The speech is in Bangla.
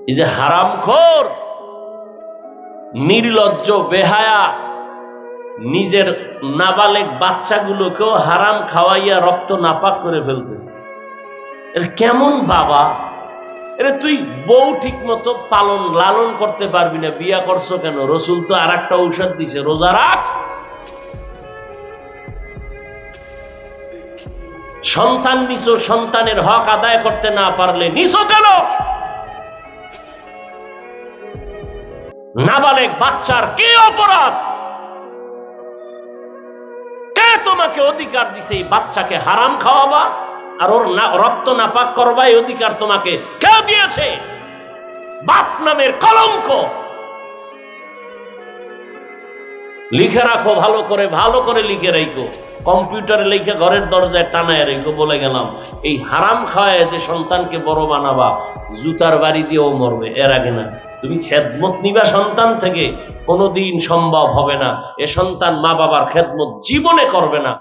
এই যে হারামখোর নির্লজ্জ বেহায়া নিজের নাবালেক বাচ্চাগুলোকেও হারাম খাওয়াইয়া রক্ত নাপাক করে ফেলতেছে। এর কেমন বাবা? এরে তুই বউ ঠিক মতো পালন লালন করতে পারবি না, বিয়া করছো কেন? রসুল তো আর একটা ঔষধ দিছে, রোজা রাখ। সন্তান নিছো, সন্তানের হক আদায় করতে না পারলে নিছো কেন? নাবালেক বাচ্চার কি অপরাধ? কে তোমাকে অধিকার দিছে এই বাচ্চাকে হারাম খাওয়াবা আর ওর রক্ত নাপাক করবা? এই অধিকার তোমাকে কে দিয়েছে? বাপ নামের কলঙ্ক। লিখে রাখো ভালো করে লিখে রাখো, কম্পিউটারে লিখে ঘরের দরজায় টানায় রেখো। বলে গেলাম, এই হারাম খাওয়ায় যে সন্তানকে বড় বানাবা, জুতার বাড়ি দিয়েও মরবে। এর আগে না তুমি খেদমত নিবা সন্তান থেকে, কোনোদিন সম্ভব হবে না। এ সন্তান মা বাবার খেদমত জীবনে করবে না।